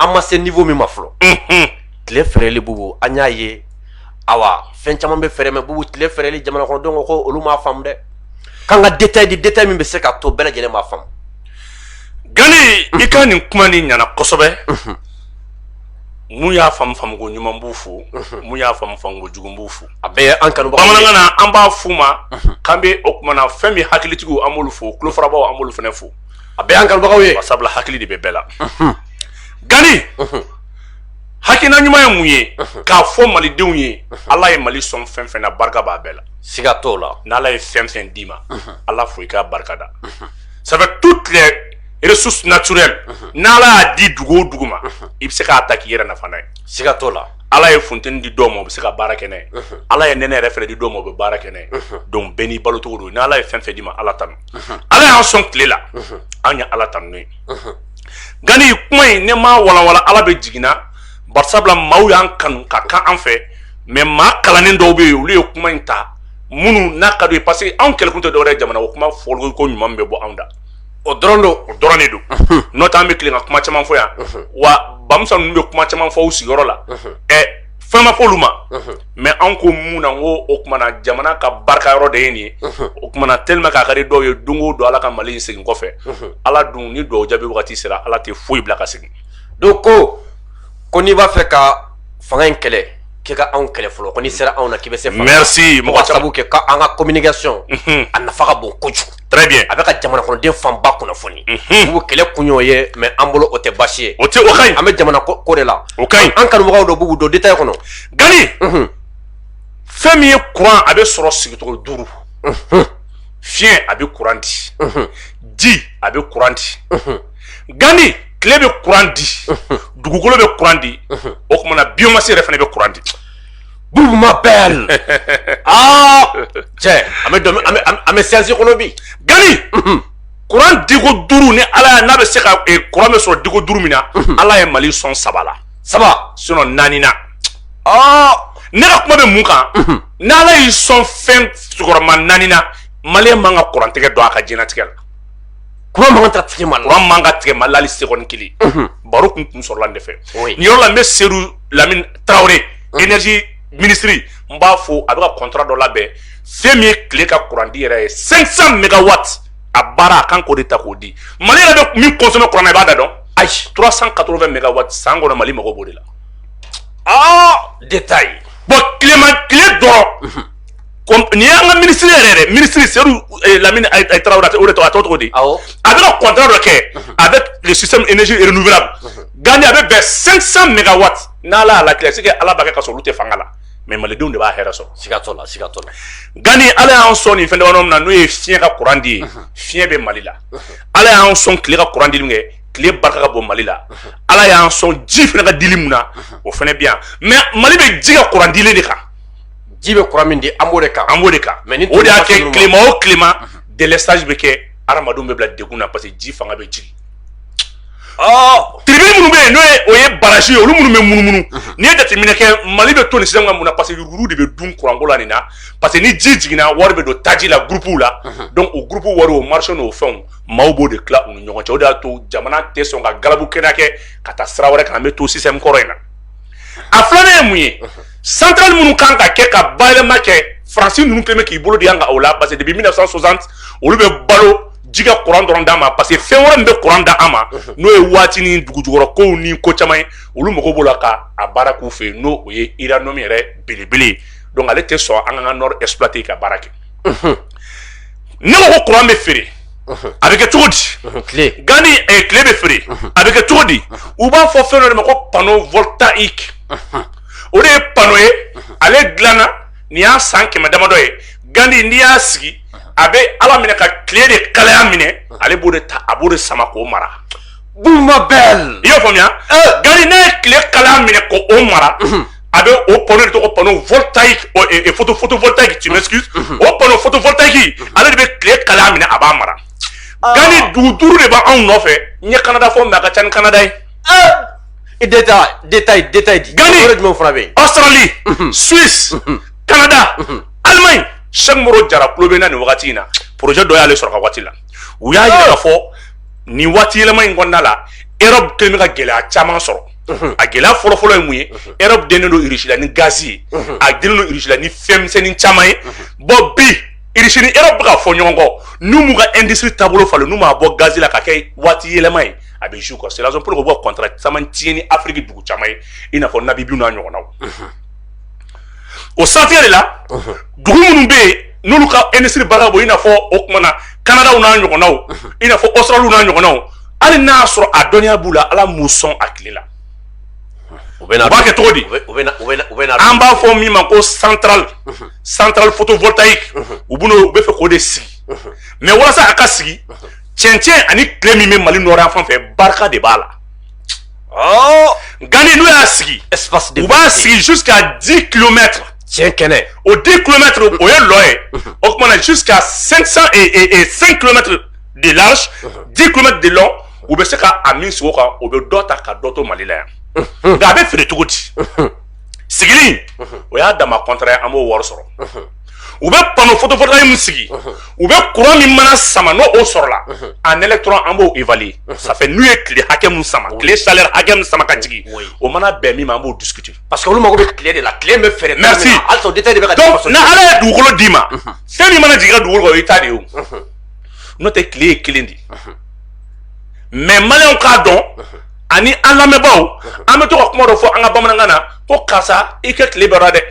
an ma se niveau min ma fɔlɔ tile fɛrɛli bubu an y'a ye awa fɛn caman bɛ fɛrɛ mɛ bubu tile fɛrɛli jamana kɔnɔdenw ko olu m'a faamu dɛ k'an ka détail di détail min bɛ se ka to bɛɛ lajɛlen b'a faamu. Gani i ka nin kuma ni ɲana kosɛbɛ mun y'a faamu ko ɲuman b'u fo mun y'a faamu ko jugu b'u fo a bɛɛ an kanubaga bamanankan na an b'a f'u ma k'an bɛ o kuma na fɛn min hakilitigiw an b'olu fo kulofarabaw an b'olu fɛnɛ fo a bɛɛ an kanubagaw ye sabula hakili de bɛ bɛɛ la Gani hakilina ɲuman ye mun ye k'a fɔ malidenw ye Ala ye Mali sɔn fɛn fɛn na barika b'a bɛɛ la siga t'o la n'Ala ye fɛn fɛn d'i ma Ala fo i k'a barika da ça fait toutes les ressources naturelles n'Ala y'a di dugu o dugu ma i bɛ se k'a ta k'i yɛrɛ nafa n'a ye siga t'o la Ala ye funteni di dɔw ma o bɛ se ka baara kɛ n'a ye Ala ye nɛnɛ yɛrɛ fɛnɛ di dɔw ma o bɛ baara kɛ n'a ye donc bɛɛ n'i balo cogo don n'Ala ye fɛn fɛn d'i ma Ala tanu Ala y'an sɔn tile la an ye Ala tanu n'o ye Gani kuma in ne ma walawala Ala bɛ jiginna barisabula maaw y'an kanu ka kan an fɛ mais maa kalannen dɔw bɛ yen olu ye kuma in ta minnu n'a ka d'u ye parce que anw kɛlɛkun tɛ dɔwɛrɛ ye jamana o kuma fɔli ko ɲuman bɛ bɔ anw da o dɔrɔn don o dɔrɔn de don n'o tɛ an bɛ tilen ka kuma caman fɔ yan wa bamusa ninnu bɛ kuma caman fɔ u sigiyɔrɔ la fɛn ma fɔ olu ma mais anw ko mun na n ko o kuma na jamana ka barika yɔrɔ de ye nin ye o kuma na tellement k'a ka di dɔw ye don o don Ala ka Mali in segin kɔfɛ Ala dun ni dugawu jaabi wagati sera Ala tɛ foyi bila ka segin donc ko n'i b'a fɛ ka fanga in kɛlɛ k'i ka anw kɛlɛ fɔlɔ ko n'i sera anw na k'i bɛ se fanga merci mɔgɔ sabu kɛ k'an ka communication a nafa ka bon kojugu très bien a bɛ ka jamana kɔnɔden fanba kunnafoni ubu kɛlɛ kun y'o ye mais an bolo o tɛ baasi ye o ka ɲi an bɛ jamana ko de la o ka ɲi an kanubagaw dɔ bubu don détail kɔnɔ Gani fɛn min ye courant a bɛ sɔrɔ sigicogo 5 fiɲɛ a bɛ courant di ji a bɛ courant di Gani tile bɛ courant di dugukolo bɛ courant di o kuma na biomasse yɛrɛ fɛnɛ bɛ courant di bubu ma belle cɛ an bɛ science kɔnɔ bi Gani courant diko 5 ni Ala n'a bɛ se ka courant bɛ sɔrɔ diko 5 min na Ala ye Mali sɔn 3 la 3 sinon 4 na ne ka kuma bɛ mun kan n'Ala y'i sɔn fɛn sigiyɔrɔma 4 na Malien man ka courant tigɛ don a ka diɲɛlatigɛ la courant man ka tigɛ Mali la courant man ka tigɛ Mali la hali seconde kelen baro kun sɔrɔla nin de fɛ nin yɔrɔ la n bɛ Seydou Lamine Traoré énergie ministre n b'a fɔ a bɛ ka contrat dɔ labɛn fɛn min ye tile ka courant di yɛrɛ ye 500 mégawatts a baara a kan k'o de ta k'o di Mali yɛrɛ bɛ min consommer courant na i b'a da dɔn ayi 380 mégawatts san kɔnɔ Mali mago b'o de la détail bon tile dɔrɔn ni y'an ka ministre yɛrɛ ministre Seydou Lamine Traoré o de tɔgɔ cogo di a bɛ ka contrat dɔ kɛ avec le système énergie renouvelable Gani a bɛ bɛn 500 mégawatts n'Ala y'a latigɛ c'est que Ala b'a kɛ ka sɔrɔ olu tɛ fanga la mais malidenw de b'a hɛrɛ sɔrɔ siga t'o la siga t'o la Gani Ala y'an sɔn nin fɛn damadɔ min na n'o ye fiɲɛ ka courant di ye fiɲɛ bɛ Mali la Ala y'an sɔn tile ka courant dili min kɛ tile barika ka bon Mali la Ala y'an sɔn ji fɛnɛ ka dili mun na o fɛnɛ bɛ yan mais Mali bɛ ji ka courant dili de kan ji bɛ courant min di an b'o de kan mais o de y'a kɛ tilema o tilema délestage bɛ kɛ adamadenw bɛ bila degun na parce que ji fanga bɛ jigin tribune minnu bɛ yen n'o ye o ye barrage ye olu minnu bɛ munumunu n'i ye jateminɛ kɛ Mali bɛ to nin système kan mun na parce que yurugu de bɛ dun courant ko la nin na parce que ni ji jiginna wari bɛ don taji la groupe la donc o groupe wari o marché n'o fɛnw maaw b'o de tila u ni ɲɔgɔn cɛ o de y'a to jamana tɛ sɔn ka galabu kɛnɛ kɛ ka taa sira wɛrɛ kan an bɛ to système kɔrɔ in na a filanan ye mun ye centrale minnu kan ka kɛ ka bayɛlɛma kɛ Faransi ninnu kɛlen bɛ k'i bolo di yan ka o la parce que depuis 1960 olu bɛ balo ji ka courant dɔrɔn d'an ma parce que fɛn wɛrɛ min bɛ courant d'an ma n'o ye waati ni dugujukɔrɔ kow ni ko caman ye olu mago b'o la ka a baara k'u fɛ yen n'o o ye uranium yɛrɛ belebele ye donc ale tɛ sɔn an ka nord exploiter ka baara kɛ ne ko ko courant bɛ feere a bɛ kɛ cogo di Gani tile bɛ feere a bɛ kɛ cogo di u b'a fɔ fɛn dɔ de ma ko panneau voltaïque o de ye panneau ye ale dilanna nin y'a san 100 damadɔ ye Gani n'i y'a sigi a bɛ Ala minɛ ka tile de kalaya minɛ ale b'o de ta a b'o de sama k'o mara Bouma belle i y'o faamuya Gani ne ye tile kalaya minɛ k'o mara a bɛ o panneau de tɔgɔ panneau voltaïque photovoltaïque tu m'excuses o panneau photovoltaïque ale de bɛ tile kalaya minɛ a b'a mara Gani dugu 5 de b'anw nɔfɛ n ye Canada fɔ mais a ka ca ni Canada ye détail di Gani Australie Suisse Canada Allemagne Cheikh Moro Jara kulo bɛ na nin wagati in na projet dɔ y'ale sɔrɔ ka waati la u y'a yira k'a fɔ nin waati yɛlɛma in kɔnɔna la Europe kɛlen bɛ ka gɛlɛya caman sɔrɔ a gɛlɛya fɔlɔfɔlɔ ye mun ye Europe dennen don Russie la ni gaz ye a dennen don Russie la ni fɛn misɛnnin caman ye bon bi Russie ni Europe bɛ ka fɔ ɲɔgɔn kɔ n'u m'u ka industrie taabolo falen n'u m'a bɔ gaz la ka kɛ waati yɛlɛma ye a bɛ jouer quoi c'est la raison pour laquelle u bɛ contrat caman tiɲɛ ni Afrique dugu caman ye i n'a fɔ Namibie n'a ɲɔgɔnnaw o sanfɛ de la dugu minnu bɛ yen n'olu ka industrie baara bɔ i n'a fɔ o tuma na Canada n'a ɲɔgɔnnaw i n'a fɔ Australie n'a ɲɔgɔnnaw hali n'a sɔrɔ a dɔnniya b'u la ala m'u sɔn a tile la u b'a kɛ cogo di an b'a fɔ min ma ko centrale photovoltaïque u bɛ fɛ k'o de sigi mais walasa a ka sigi cɛncɛn ani tile min bɛ Mali nɔrɔ yan fan fɛ barika de b'a la Gani n'u y'a sigi u b'a sigi jusqu'à 10 km tiɲɛ kɛnɛ o 10 km o ye lɔ ye o tuma na jusqu'à 5 km de large 10 km de long u bɛ se ka a min sigi o kan o bɛ dɔ ta ka dɔ to Mali la yan nka a bɛ feere cogo di sigili o y'a dama contrat ye an b'o wari sɔrɔ u bɛ panneau photovoltaïque min sigi u bɛ courant min mana sama n'o sɔrɔla en électron an b'o évaluer ça fait n'u ye tile hakɛ min sama tile chaleur hakɛ min sama ka jigin o mana bɛn min ma an b'o discuter parce que olu mago bɛ tile de la tile bɛ feere merci hali o détail de bɛ ka donc na ala ye dugukolo d'i ma fɛn min mana jigin ka dugukolo kan o y'i ta de ye o n'o tɛ tile ye kelen de mais maliyɛnw k'a dɔn ani an lamɛnbaaw an bɛ to ka kuma dɔ fɔ an ka bamanankan na ko karisa i kɛ tile bɛɛ la dɛ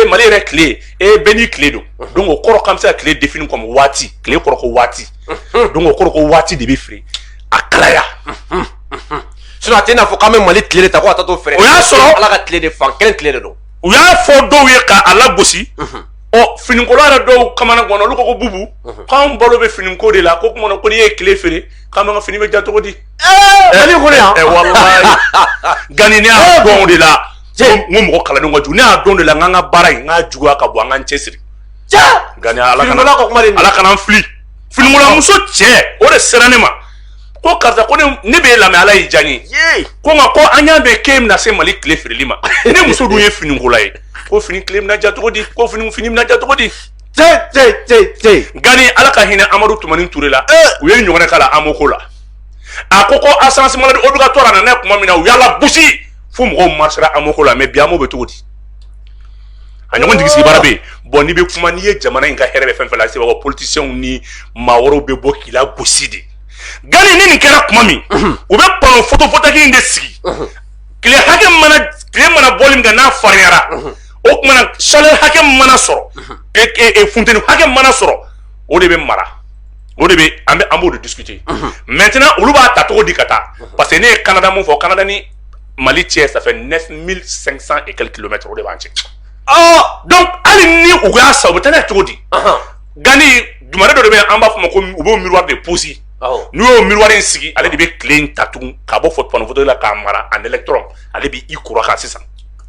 Mali yɛrɛ tile bɛɛ n'i tile don donc o kɔrɔ k'an bɛ se ka tile définir comme waati tile kɔrɔ ko waati donc o kɔrɔ ko waati de bɛ feere a kalaya sinon a tɛ i n'a fɔ k'an bɛ Mali tile de ta ko ka taa t'o feere o y'a sɔrɔ ala ka tile de fan kelen tile de don u y'a fɔ dɔw ye k'a lagosi ɔ finikola yɛrɛ dɔw kamana gan olu ko ko bubu k'an balo bɛ finiko de la ko kuma na ko n'i ye tile feere k'an bɛ ka fini bɛ ja cogo di Mali kɔnɔ yan walayi Gani ne y'a dɔn o de la n ko mɔgɔ kalandenw ka jugu ne y'a dɔn de la n k'an ka baara in n k'a juguya ka bɔ an k'an cɛsiri Gani ala kana n fili finikola muso cɛ o de sera ne ma ko karisa ko ne b'e lamɛn ala y'i diya n ye ko nka ko an y'a mɛn k'e bɛna se Mali tile feereli ma ne muso dun ye finikola ye ko fini tile bɛna ja cogo di ko fini bɛna ja cogo di Gani ala ka hinɛ Amadu Tumani Ture la u ye ɲɔgɔnɛ k'a la Amoko la a ko assurance maladie obligatoire a nana kuma min na u y'a lagosi fo mɔgɔw marchera Amoko la mais bi Amo bɛ cogo di a ɲɔgɔn jigi sigi baara bɛ yen bon n'i bɛ kuma n'i ye jamana in ka hɛrɛ bɛ fɛn fɛn la se b'a politiciens ni maa wɛrɛw bɛ bɔ k'i lagosi de Gani ni nin kɛra kuma min u bɛ panneau photovoltaïque in de sigi tile mana bɔli min kɛ n'a farinyara o tuma na chaleur hakɛ min mana sɔrɔ funteni hakɛ min mana sɔrɔ o de bɛ mara o de bɛ an b'o de discuter maintenant olu b'a ta cogo di ka taa parce que ne ye Canada mun fɔ Canada ni Mali cɛ ça fait 9500 et quelques kilomètres o de b'an cɛ donc hali ni u y'a sa u bɛ taa n'a ye cogo di Gani jumɛn dɔ de bɛ yen an b'a fɔ ma ko u b'o miroir de poser n'u y'o miroir in sigi ale de bɛ tile in ta tugun k'a bɔ panneau photovoltaïque la k'a mara en électron ale bɛ i kura kan sisan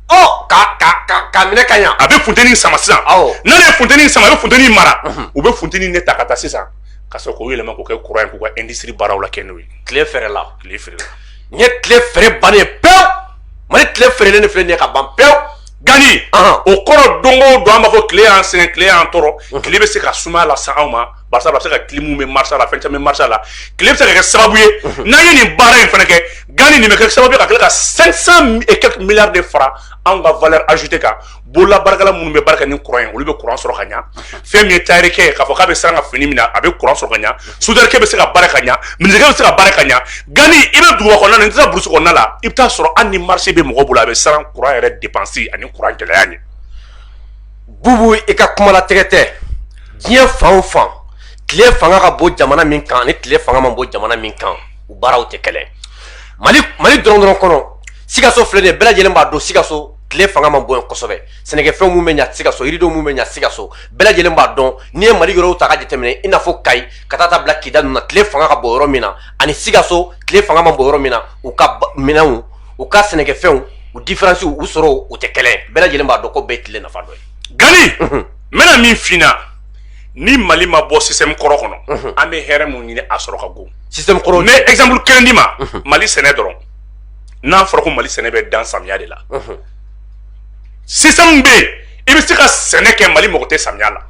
ka minɛ ka ɲa a bɛ funteni sama sisan n'ale ye funteni sama a bɛ funteni mara u bɛ funteni ne ta ka taa sisan ka sɔrɔ k'o yɛlɛma k'o kɛ courant ye k'u ka industrie baaraw la kɛ n'o ye tile feere la n ye tile feere bannen pewu Mali tile feerelen de filɛ nin ye ka ban pewu Gani o kɔrɔ don o don an b'a fɔ tile y'an sɛgɛn tile y'an tɔɔrɔ tile bɛ se ka sumaya lase anw ma barisa a bɛ se ka clim bɛ marché la fɛn caman bɛ marché la tile bɛ se ka kɛ sababu ye n'an ye nin baara in fana kɛ Gani nin bɛ kɛ sababu ye ka tila ka 500 et quelques milliards de fara anw ka valeur ajoutée kan bololabaarakɛla minnu bɛ baara kɛ ni courant ye olu bɛ courant sɔrɔ ka ɲa fɛn min ye tailleur kɛ k'a fɔ k'a bɛ siran ka fini min na a bɛ courant sɔrɔ ka ɲa soudeur kɛ bɛ se ka baara ka ɲa menuisier bɛ se ka baara ka ɲa Gani i bɛ duguba kɔnɔna na n'i taara burusi kɔnɔna la i bɛ taa sɔrɔ hali ni marché bɛ mɔgɔ bolo a bɛ siran courant yɛrɛ dépense ani courant gɛlɛya ɲɛ Bubu i ka kuma latigɛ tɛ diɲɛ fan o fan tile fanga ka bɔ jamana min kan ani tile fanga man bɔ jamana min kan u baaraw tɛ kɛlɛ Mali dɔrɔn kɔnɔ Sikaso filɛ nin ye bɛɛ lajɛlen b'a dɔn Sikaso tile fanga man bɔ yen kosɛbɛ sɛnɛkɛfɛn mun bɛ ɲa Sikaso yiridenw mun bɛ ɲa Sikaso bɛɛ lajɛlen b'a dɔn n'i ye Mali yɔrɔw ta ka jateminɛ i n'a fɔ Kayi ka taa bila Kida ninnu na tile fanga ka bɔ yɔrɔ min na ani Sikaso tile fanga man bɔ yɔrɔ min na u ka minɛnw u ka sɛnɛkɛfɛnw u différence u sɔrɔ u tɛ kɛlɛ bɛɛ lajɛlen b'a dɔn ko bɛɛ ye tile nafa dɔ ye Gani n bɛna min f'i ɲɛna ni Mali ma bɔ système kɔrɔ kɔnɔ an bɛ hɛrɛ mun ɲini a sɔrɔ ka go système kɔrɔ mais exemple kelen di ma Mali sɛnɛ dɔrɔn n'a fɔra ko Mali sɛnɛ bɛ dan samiya de la système bɛ yen i bɛ se ka sɛnɛ kɛ Mali mago tɛ samiya la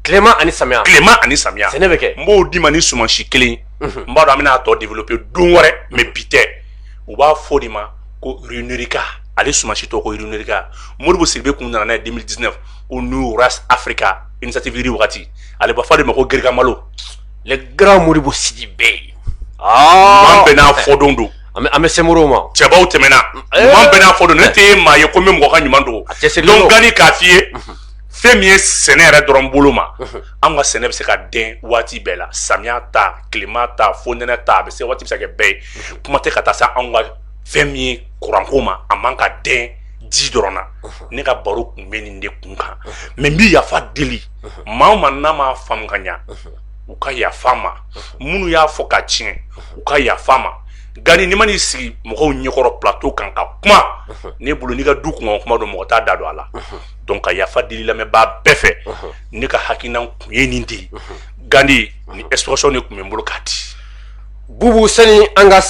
tilema ani samiya sɛnɛ bɛ kɛ n b'o di ma ni sumansi kelen n b'a dɔn an bɛna a tɔ développer don wɛrɛ mais bi tɛ u b'a fɔ de ma ko Runerika ale sumansi tɔgɔ ko Runerika Modibo Sidibe kun nana n'a ye 2019 ko New Race Africa initiative yiri wagati ale ba fɔ de ma ko Gerika Malo le grand Modibo Sidibe man bɛɛ n'a fɔdon don an bɛ semoro ma cɛbaw tɛmɛna man bɛɛ n'a fɔdon ne tɛ maa ye ko n bɛ mɔgɔ ka ɲuman dogo donc Gani k'a f'i ye fɛn min ye sɛnɛ yɛrɛ dɔrɔn bolo ma an ka sɛnɛ bɛ se ka den waati bɛɛ la samiya ta tilema ta fonɛnɛ ta a bɛ se waati bɛ se ka kɛ bɛɛ ye kuma tɛ ka taa se anw ka fɛn min ye kuranko ma a man ka den ji dɔrɔn na ne ka baro kun bɛ nin de kun kan mais n bɛ yafa deli maa o maa n'a ma faamu ka ɲa u ka yafa ma minnu y'a fɔ ka tiɲɛ u ka yafa ma Gani ni ma n'i sigi mɔgɔw ɲɛkɔrɔ plateau kan ka kuma ne bolo n'i ka du kɔngɔ kuma don mɔgɔ t'a da don a la donc ka yafa deli lamɛnbaa bɛɛ fɛ ne ka hakilina kun ye nin de ye Gani ni expression de kun bɛ n bolo k'a di Bubu sani an ka